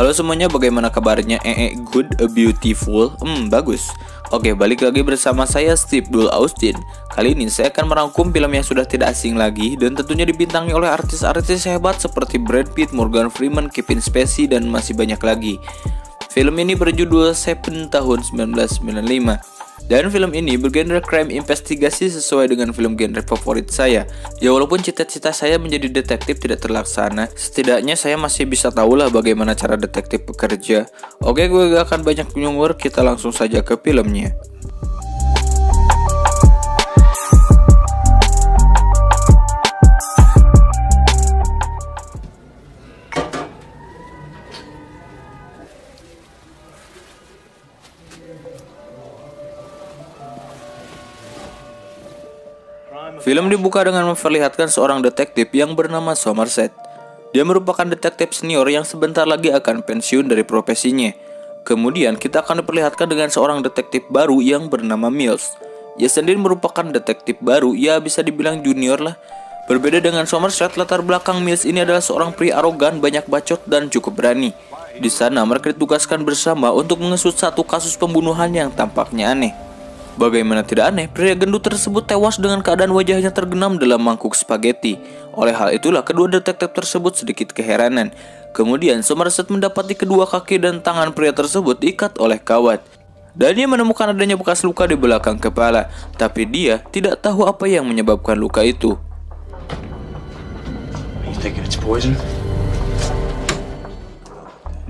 Halo semuanya, bagaimana kabarnya? Good, beautiful, bagus. Oke, balik lagi bersama saya Steve Dul Austin. Kali ini saya akan merangkum film yang sudah tidak asing lagi dan tentunya dibintangi oleh artis-artis hebat seperti Brad Pitt, Morgan Freeman, Kevin Spacey, dan masih banyak lagi. Film ini berjudul Seven tahun 1995. Dan film ini bergenre crime investigasi sesuai dengan film genre favorit saya. Ya walaupun cita-cita saya menjadi detektif tidak terlaksana, setidaknya saya masih bisa tahulah bagaimana cara detektif bekerja. Oke, gue gak akan banyak nyumur, kita langsung saja ke filmnya. Film dibuka dengan memperlihatkan seorang detektif yang bernama Somerset. Dia merupakan detektif senior yang sebentar lagi akan pensiun dari profesinya. Kemudian kita akan diperlihatkan dengan seorang detektif baru yang bernama Mills. Ia sendiri merupakan detektif baru, ya bisa dibilang junior lah. Berbeda dengan Somerset, latar belakang Mills ini adalah seorang pria arogan, banyak bacot, dan cukup berani. Di sana mereka ditugaskan bersama untuk mengusut satu kasus pembunuhan yang tampaknya aneh. Bagaimana tidak aneh, pria gendut tersebut tewas dengan keadaan wajahnya tergenam dalam mangkuk spaghetti. Oleh hal itulah kedua detektif tersebut sedikit keheranan. Kemudian Somerset mendapati kedua kaki dan tangan pria tersebut diikat oleh kawat. Dan dia menemukan adanya bekas luka di belakang kepala. Tapi dia tidak tahu apa yang menyebabkan luka itu.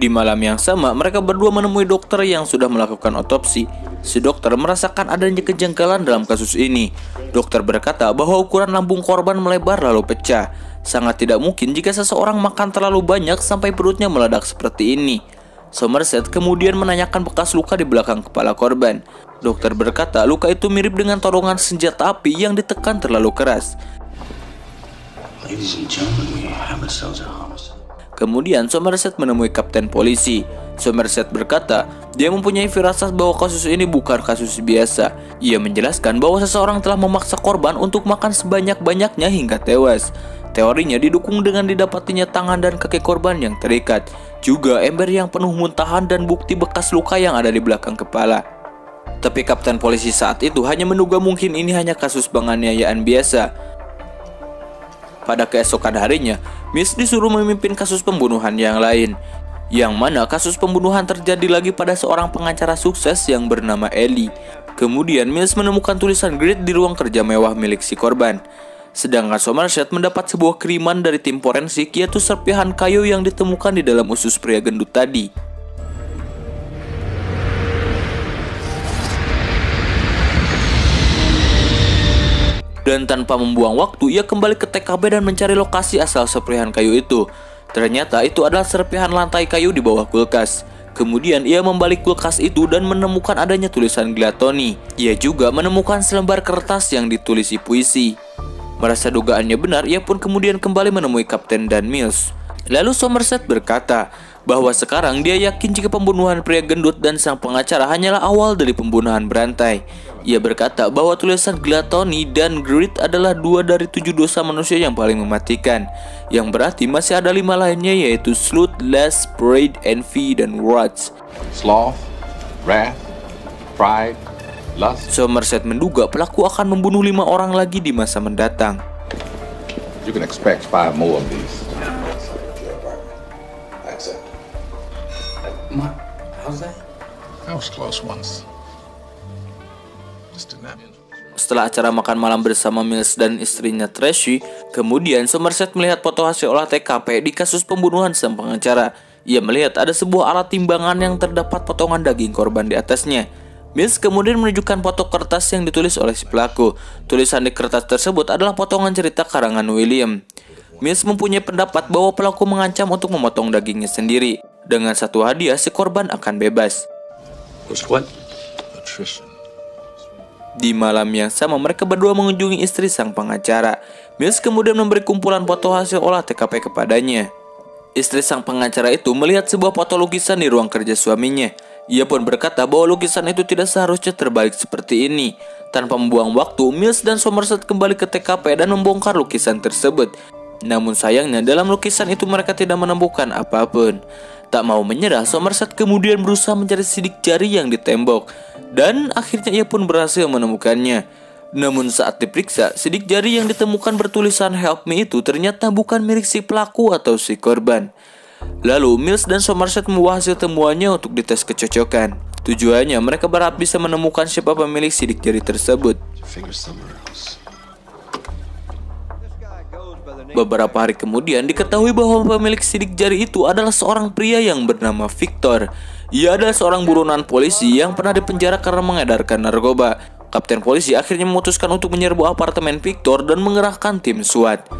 Di malam yang sama, mereka berdua menemui dokter yang sudah melakukan otopsi. Si dokter merasakan adanya kejanggalan dalam kasus ini. Dokter berkata bahwa ukuran lambung korban melebar lalu pecah. Sangat tidak mungkin jika seseorang makan terlalu banyak sampai perutnya meledak seperti ini. Somerset kemudian menanyakan bekas luka di belakang kepala korban. Dokter berkata luka itu mirip dengan torongan senjata api yang ditekan terlalu keras. Kemudian Somerset menemui kapten polisi. Somerset berkata, dia mempunyai firasat bahwa kasus ini bukan kasus biasa. Ia menjelaskan bahwa seseorang telah memaksa korban untuk makan sebanyak-banyaknya hingga tewas. Teorinya didukung dengan didapatinya tangan dan kaki korban yang terikat, juga ember yang penuh muntahan dan bukti bekas luka yang ada di belakang kepala. Tapi kapten polisi saat itu hanya menduga mungkin ini hanya kasus penganiayaan biasa. Pada keesokan harinya, Miss disuruh memimpin kasus pembunuhan yang lain, yang mana kasus pembunuhan terjadi lagi pada seorang pengacara sukses yang bernama Ellie. Kemudian Mills menemukan tulisan grid di ruang kerja mewah milik si korban. Sedangkan Somerset mendapat sebuah kiriman dari tim forensik, yaitu serpihan kayu yang ditemukan di dalam usus pria gendut tadi. Dan tanpa membuang waktu, ia kembali ke TKP dan mencari lokasi asal serpihan kayu itu. Ternyata itu adalah serpihan lantai kayu di bawah kulkas. Kemudian ia membalik kulkas itu dan menemukan adanya tulisan Gluttony. Ia juga menemukan selembar kertas yang ditulisi puisi. Merasa dugaannya benar, ia pun kemudian kembali menemui Kapten dan Mills. Lalu Somerset berkata bahwa sekarang dia yakin jika pembunuhan pria gendut dan sang pengacara hanyalah awal dari pembunuhan berantai. Ia berkata bahwa tulisan Gluttony dan Greed adalah 2 dari 7 dosa manusia yang paling mematikan, yang berarti masih ada 5 lainnya, yaitu Sloth, Lust, Pride, Envy, dan Wrath. Sloth, Wrath, Pride, Lust. Somerset menduga pelaku akan membunuh 5 orang lagi di masa mendatang. You can expect 5 more of these. How's that? That was close once. Setelah acara makan malam bersama Mills dan istrinya Tracy, kemudian Somerset melihat foto hasil olah TKP di kasus pembunuhan sang pengacara. Ia melihat ada sebuah alat timbangan yang terdapat potongan daging korban di atasnya. Mills kemudian menunjukkan foto kertas yang ditulis oleh si pelaku. Tulisan di kertas tersebut adalah potongan cerita karangan William. Mills mempunyai pendapat bahwa pelaku mengancam untuk memotong dagingnya sendiri. Dengan satu hadiah, si korban akan bebas. Di malam yang sama, mereka berdua mengunjungi istri sang pengacara. Mills kemudian memberi kumpulan foto hasil olah TKP kepadanya. Istri sang pengacara itu melihat sebuah foto lukisan di ruang kerja suaminya. Ia pun berkata bahwa lukisan itu tidak seharusnya terbalik seperti ini. Tanpa membuang waktu, Mills dan Somerset kembali ke TKP dan membongkar lukisan tersebut. Namun sayangnya dalam lukisan itu mereka tidak menemukan apapun. Tak mau menyerah, Somerset kemudian berusaha mencari sidik jari yang di tembok, dan akhirnya ia pun berhasil menemukannya. Namun saat diperiksa, sidik jari yang ditemukan bertulisan "Help Me" itu ternyata bukan milik si pelaku atau si korban. Lalu Mills dan Somerset membawa hasil temuannya untuk dites kecocokan. Tujuannya mereka berharap bisa menemukan siapa pemilik sidik jari tersebut. Beberapa hari kemudian diketahui bahwa pemilik sidik jari itu adalah seorang pria yang bernama Victor. Ia adalah seorang buronan polisi yang pernah dipenjara karena mengedarkan narkoba. Kapten polisi akhirnya memutuskan untuk menyerbu apartemen Victor dan mengerahkan tim SWAT.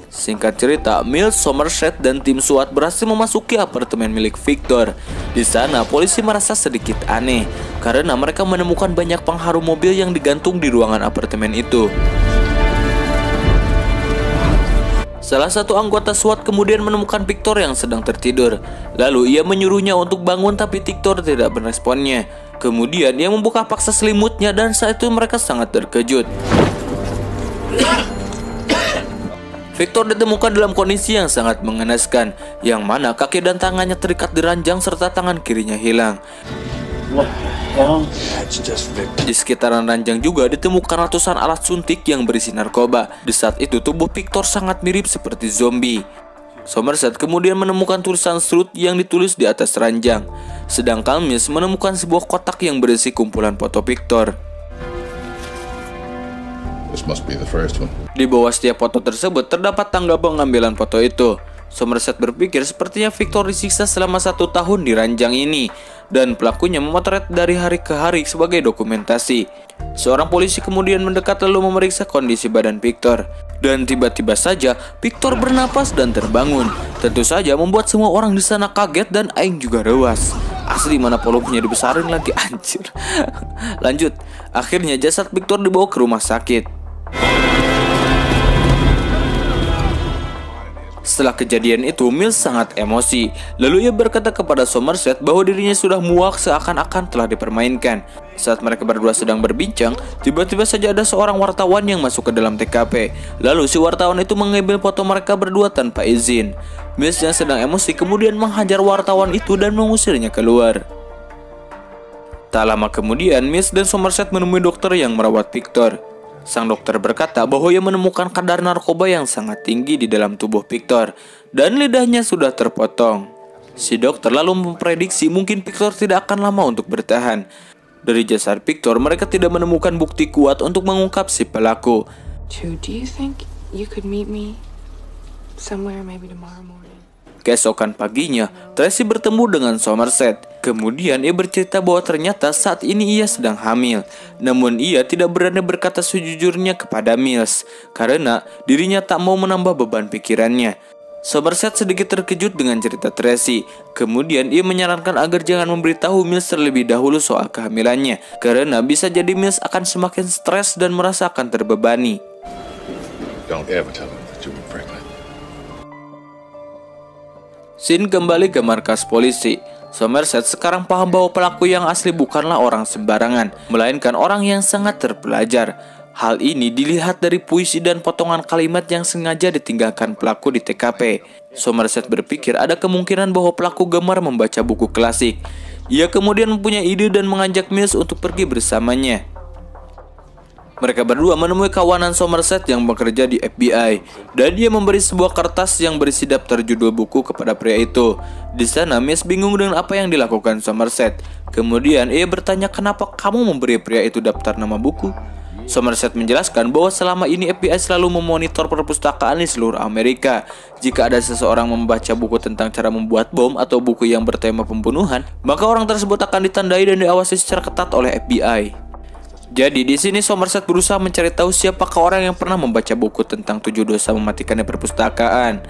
Singkat cerita, Mills, Somerset, dan tim SWAT berhasil memasuki apartemen milik Victor. Di sana, polisi merasa sedikit aneh karena mereka menemukan banyak pengharum mobil yang digantung di ruangan apartemen itu. Salah satu anggota SWAT kemudian menemukan Victor yang sedang tertidur. Lalu ia menyuruhnya untuk bangun, tapi Victor tidak meresponnya. Kemudian ia membuka paksa selimutnya dan saat itu mereka sangat terkejut. Victor ditemukan dalam kondisi yang sangat mengenaskan, yang mana kaki dan tangannya terikat di ranjang serta tangan kirinya hilang. Di sekitaran ranjang juga ditemukan ratusan alat suntik yang berisi narkoba. Di saat itu tubuh Victor sangat mirip seperti zombie. Somerset kemudian menemukan tulisan Truth yang ditulis di atas ranjang, sedangkan Mills menemukan sebuah kotak yang berisi kumpulan foto Victor. This must be the first one. Di bawah setiap foto tersebut terdapat tanggal pengambilan foto itu. Somerset berpikir sepertinya Victor disiksa selama 1 tahun di ranjang ini, dan pelakunya memotret dari hari ke hari sebagai dokumentasi. Seorang polisi kemudian mendekat lalu memeriksa kondisi badan Victor, dan tiba-tiba saja Victor bernapas dan terbangun. Tentu saja membuat semua orang di sana kaget dan Aing juga rewas. Asli mana volumenya dibesarin lagi, anjir. Lanjut, akhirnya jasad Victor dibawa ke rumah sakit. Setelah kejadian itu, Mills sangat emosi. Lalu ia berkata kepada Somerset bahwa dirinya sudah muak seakan-akan telah dipermainkan. Saat mereka berdua sedang berbincang, tiba-tiba saja ada seorang wartawan yang masuk ke dalam TKP. Lalu si wartawan itu mengambil foto mereka berdua tanpa izin. Mills yang sedang emosi kemudian menghajar wartawan itu dan mengusirnya keluar. Tak lama kemudian, Mills dan Somerset menemui dokter yang merawat Victor. Sang dokter berkata bahwa ia menemukan kadar narkoba yang sangat tinggi di dalam tubuh Victor dan lidahnya sudah terpotong. Si dokter lalu memprediksi mungkin Victor tidak akan lama untuk bertahan. Dari jasad Victor, mereka tidak menemukan bukti kuat untuk mengungkap si pelaku. Do you think you could meet me somewhere maybe tomorrow morning? Keesokan paginya, Tracy bertemu dengan Somerset. Kemudian ia bercerita bahwa ternyata saat ini ia sedang hamil. Namun ia tidak berani berkata sejujurnya kepada Mills karena dirinya tak mau menambah beban pikirannya. Somerset sedikit terkejut dengan cerita Tracy. Kemudian ia menyarankan agar jangan memberitahu Mills terlebih dahulu soal kehamilannya, karena bisa jadi Mills akan semakin stres dan merasa akan terbebani. Don't ever tell him that you were pregnant. Scene kembali ke markas polisi. Somerset sekarang paham bahwa pelaku yang asli bukanlah orang sembarangan, melainkan orang yang sangat terpelajar. Hal ini dilihat dari puisi dan potongan kalimat yang sengaja ditinggalkan pelaku di TKP. Somerset berpikir ada kemungkinan bahwa pelaku gemar membaca buku klasik. Ia kemudian mempunyai ide dan mengajak Mills untuk pergi bersamanya. Mereka berdua menemui kawanan Somerset yang bekerja di FBI, dan dia memberi sebuah kertas yang berisi daftar judul buku kepada pria itu. Di sana, Mills bingung dengan apa yang dilakukan Somerset. Kemudian ia bertanya, kenapa kamu memberi pria itu daftar nama buku? Somerset menjelaskan bahwa selama ini FBI selalu memonitor perpustakaan di seluruh Amerika. Jika ada seseorang membaca buku tentang cara membuat bom atau buku yang bertema pembunuhan, maka orang tersebut akan ditandai dan diawasi secara ketat oleh FBI. Jadi di sini Somerset berusaha mencari tahu siapakah orang yang pernah membaca buku tentang 7 dosa mematikan di perpustakaan.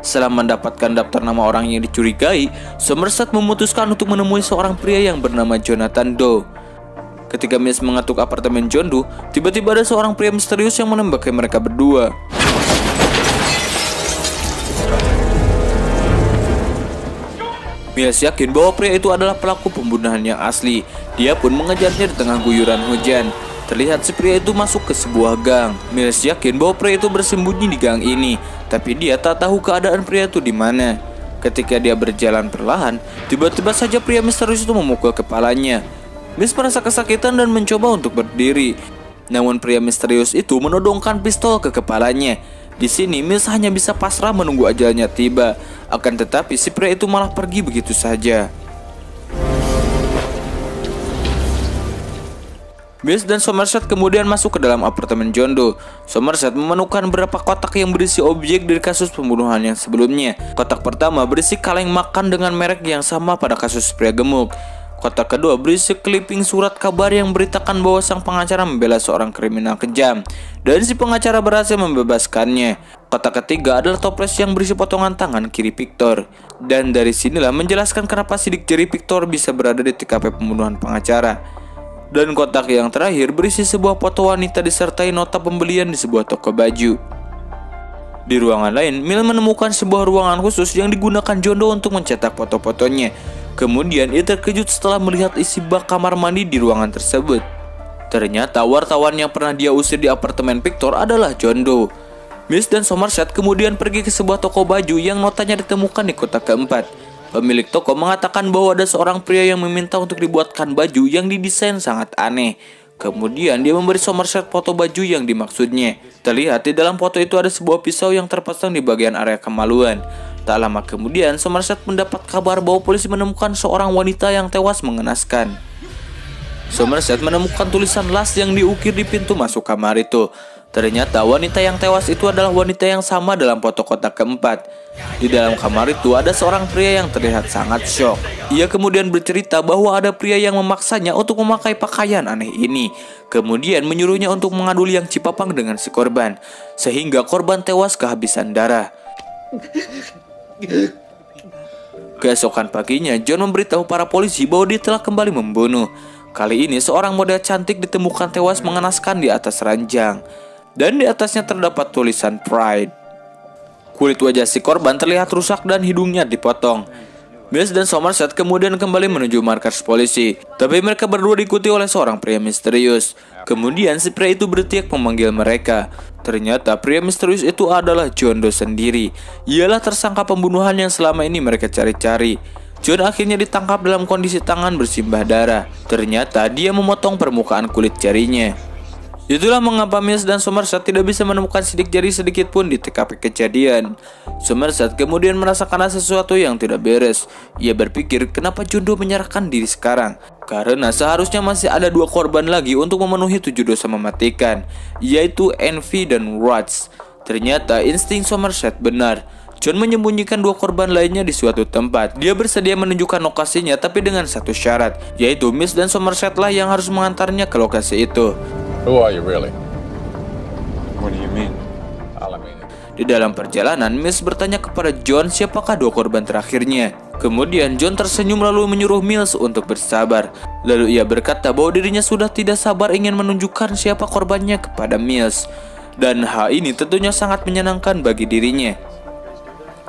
Setelah mendapatkan daftar nama orang yang dicurigai, Somerset memutuskan untuk menemui seorang pria yang bernama Jonathan Doe. Ketika Mills mengetuk apartemen John Doe, tiba-tiba ada seorang pria misterius yang menembaki mereka berdua. Mills yakin bahwa pria itu adalah pelaku pembunuhan yang asli. Dia pun mengejarnya di tengah guyuran hujan. terlihat si pria itu masuk ke sebuah gang. Miles yakin bahwa pria itu bersembunyi di gang ini, tapi dia tak tahu keadaan pria itu di mana. Ketika dia berjalan perlahan, tiba-tiba saja pria misterius itu memukul kepalanya. Miles merasa kesakitan dan mencoba untuk berdiri. Namun pria misterius itu menodongkan pistol ke kepalanya. Di sini Miles hanya bisa pasrah menunggu ajalnya tiba. Akan tetapi si pria itu malah pergi begitu saja. Miles dan Somerset kemudian masuk ke dalam apartemen John Doe. Somerset menemukan beberapa kotak yang berisi objek dari kasus pembunuhan yang sebelumnya. Kotak pertama berisi kaleng makan dengan merek yang sama pada kasus pria gemuk. Kotak kedua berisi clipping surat kabar yang beritakan bahwa sang pengacara membela seorang kriminal kejam, dan si pengacara berhasil membebaskannya. Kotak ketiga adalah toples yang berisi potongan tangan kiri Victor, dan dari sinilah menjelaskan kenapa sidik jari Victor bisa berada di TKP pembunuhan pengacara. Dan kotak yang terakhir berisi sebuah foto wanita disertai nota pembelian di sebuah toko baju. Di ruangan lain, Miles menemukan sebuah ruangan khusus yang digunakan John Doe untuk mencetak foto-fotonya. Kemudian ia terkejut setelah melihat isi bak kamar mandi di ruangan tersebut. Ternyata wartawan yang pernah dia usir di apartemen Victor adalah John Doe. Miles dan Somerset kemudian pergi ke sebuah toko baju yang notanya ditemukan di kotak keempat. Pemilik toko mengatakan bahwa ada seorang pria yang meminta untuk dibuatkan baju yang didesain sangat aneh. Kemudian dia memberi Somerset foto baju yang dimaksudnya. Terlihat di dalam foto itu ada sebuah pisau yang terpasang di bagian area kemaluan. Tak lama kemudian, Somerset mendapat kabar bahwa polisi menemukan seorang wanita yang tewas mengenaskan. Somerset menemukan tulisan las yang diukir di pintu masuk kamar itu. Ternyata wanita yang tewas itu adalah wanita yang sama dalam foto kotak keempat. Di dalam kamar itu ada seorang pria yang terlihat sangat syok. Ia kemudian bercerita bahwa ada pria yang memaksanya untuk memakai pakaian aneh ini. Kemudian menyuruhnya untuk mengadu liang cipapang dengan si korban, sehingga korban tewas kehabisan darah. Keesokan paginya, John memberitahu para polisi bahwa dia telah kembali membunuh. Kali ini seorang model cantik ditemukan tewas mengenaskan di atas ranjang, dan di atasnya terdapat tulisan Pride. Kulit wajah si korban terlihat rusak dan hidungnya dipotong. Miles dan Somerset kemudian kembali menuju markas polisi, tapi mereka berdua diikuti oleh seorang pria misterius. Kemudian si pria itu berteriak memanggil mereka. Ternyata pria misterius itu adalah John Doe sendiri. Ialah tersangka pembunuhan yang selama ini mereka cari-cari. John akhirnya ditangkap dalam kondisi tangan bersimbah darah. Ternyata dia memotong permukaan kulit jarinya. Itulah mengapa Miles dan Somerset tidak bisa menemukan sidik jari sedikit pun di TKP kejadian. Somerset kemudian merasakan ada sesuatu yang tidak beres. Ia berpikir kenapa John Doe menyerahkan diri sekarang, karena seharusnya masih ada 2 korban lagi untuk memenuhi 7 dosa mematikan, yaitu Envy dan Rats. Ternyata insting Somerset benar. John menyembunyikan 2 korban lainnya di suatu tempat. Dia bersedia menunjukkan lokasinya, tapi dengan satu syarat, yaitu Miles dan Somerset lah yang harus mengantarnya ke lokasi itu. Who are you really? What do you mean? Di dalam perjalanan, Miles bertanya kepada John siapakah 2 korban terakhirnya. Kemudian John tersenyum lalu menyuruh Miles untuk bersabar. Lalu ia berkata bahwa dirinya sudah tidak sabar ingin menunjukkan siapa korbannya kepada Miles. Dan hal ini tentunya sangat menyenangkan bagi dirinya.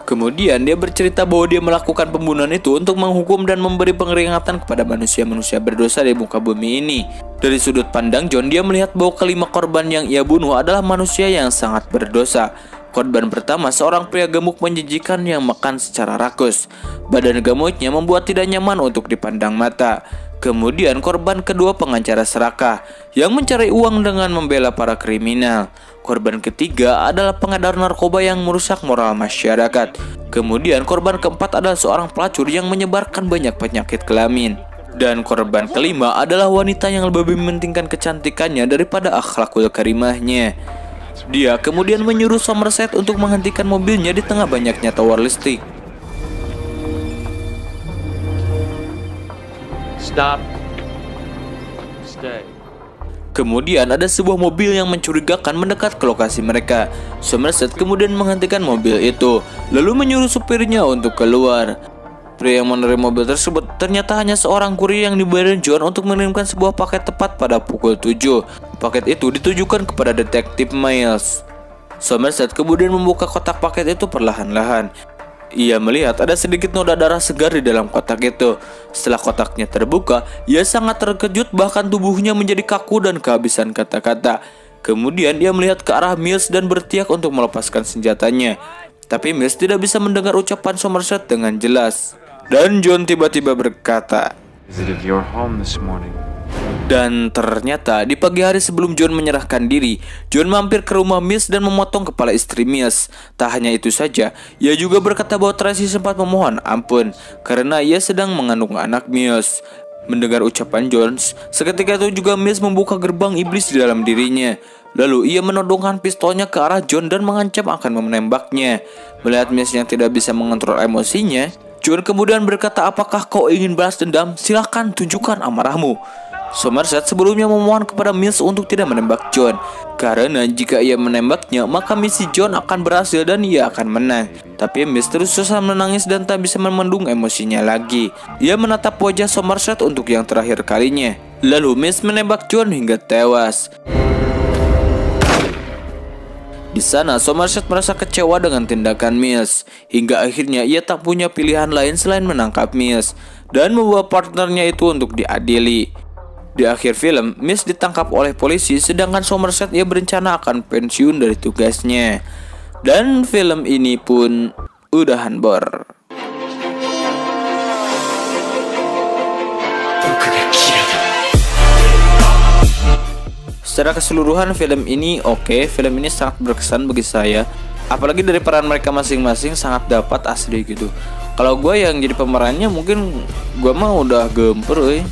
Kemudian dia bercerita bahwa dia melakukan pembunuhan itu untuk menghukum dan memberi peringatan kepada manusia-manusia berdosa di muka bumi ini. Dari sudut pandang John, dia melihat bahwa kelima korban yang ia bunuh adalah manusia yang sangat berdosa. Korban pertama seorang pria gemuk menjijikan yang makan secara rakus. Badan gemuknya membuat tidak nyaman untuk dipandang mata. Kemudian korban kedua pengacara serakah yang mencari uang dengan membela para kriminal. Korban ketiga adalah pengedar narkoba yang merusak moral masyarakat. Kemudian korban keempat adalah seorang pelacur yang menyebarkan banyak penyakit kelamin. Dan korban kelima adalah wanita yang lebih mementingkan kecantikannya daripada akhlakul karimahnya. Dia kemudian menyuruh Somerset untuk menghentikan mobilnya di tengah banyaknya tower listrik. Stop. Stay. Kemudian ada sebuah mobil yang mencurigakan mendekat ke lokasi mereka. Somerset kemudian menghentikan mobil itu, lalu menyuruh supirnya untuk keluar. Pria yang menerima mobil tersebut ternyata hanya seorang kurir yang dibayar John untuk mengirimkan sebuah paket tepat pada pukul 7. Paket itu ditujukan kepada detektif Miles. Somerset kemudian membuka kotak paket itu perlahan-lahan. ia melihat ada sedikit noda darah segar di dalam kotak itu. Setelah kotaknya terbuka, ia sangat terkejut, bahkan tubuhnya menjadi kaku dan kehabisan kata-kata. Kemudian ia melihat ke arah Mills dan berteriak untuk melepaskan senjatanya. Tapi Mills tidak bisa mendengar ucapan Somerset dengan jelas. Dan John tiba-tiba berkata, Visited your home this morning. dan ternyata di pagi hari sebelum John menyerahkan diri, John mampir ke rumah Mills dan memotong kepala istri Mills. Tak hanya itu saja, ia juga berkata bahwa Tracy sempat memohon ampun karena ia sedang mengandung anak Mills. Mendengar ucapan Jones, seketika itu juga Mills membuka gerbang iblis di dalam dirinya. Lalu ia menodongkan pistolnya ke arah John dan mengancam akan menembaknya. Melihat Mills yang tidak bisa mengontrol emosinya, John kemudian berkata, apakah kau ingin balas dendam? Silahkan tunjukkan amarahmu. Somerset sebelumnya memohon kepada Mills untuk tidak menembak John, karena jika ia menembaknya maka misi John akan berhasil dan ia akan menang. Tapi Mills terus-terusan menangis dan tak bisa memendung emosinya lagi. Ia menatap wajah Somerset untuk yang terakhir kalinya. Lalu Mills menembak John hingga tewas. Di sana Somerset merasa kecewa dengan tindakan Mills, hingga akhirnya ia tak punya pilihan lain selain menangkap Mills dan membawa partnernya itu untuk diadili. Di akhir film, Mills ditangkap oleh polisi, sedangkan Somerset ia berencana akan pensiun dari tugasnya. Dan film ini pun udahan bor. Secara keseluruhan film ini oke, film ini sangat berkesan bagi saya. Apalagi dari peran mereka masing-masing sangat dapat asli gitu. Kalau gue yang jadi pemerannya mungkin gue mah udah gemper.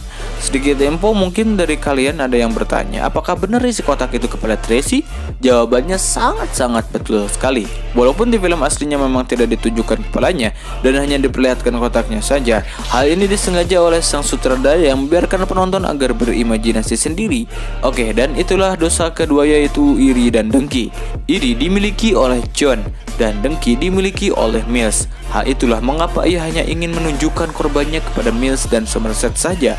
Sedikit info, mungkin dari kalian ada yang bertanya, apakah benar isi kotak itu kepala Tracy? Jawabannya sangat-sangat betul sekali. Walaupun di film aslinya memang tidak ditunjukkan kepalanya dan hanya diperlihatkan kotaknya saja, hal ini disengaja oleh sang sutradara yang membiarkan penonton agar berimajinasi sendiri. Oke, dan itulah dosa kedua, yaitu iri dan dengki. Iri dimiliki oleh John dan dengki dimiliki oleh Mills. Hal itulah mengapa ia hanya ingin menunjukkan korbannya kepada Mills dan Somerset saja.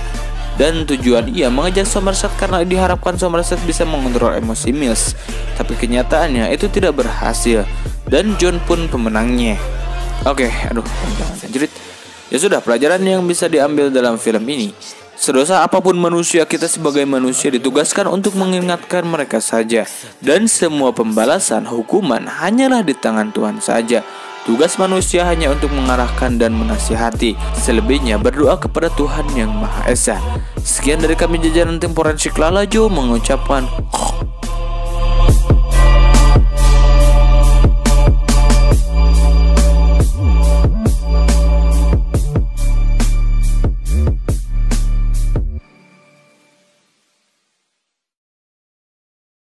Dan tujuan ia mengajak Somerset karena diharapkan Somerset bisa mengontrol emosi Mills. Tapi kenyataannya itu tidak berhasil, dan John pun pemenangnya. Oke, jangan jerit. Ya sudah, pelajaran yang bisa diambil dalam film ini: sedosa apapun manusia, kita sebagai manusia ditugaskan untuk mengingatkan mereka saja. Dan semua pembalasan hukuman hanyalah di tangan Tuhan saja. Tugas manusia hanya untuk mengarahkan dan menasihati. Selebihnya berdoa kepada Tuhan Yang Maha Esa. Sekian dari kami, jajaran tim Forensik Lalajo mengucapkan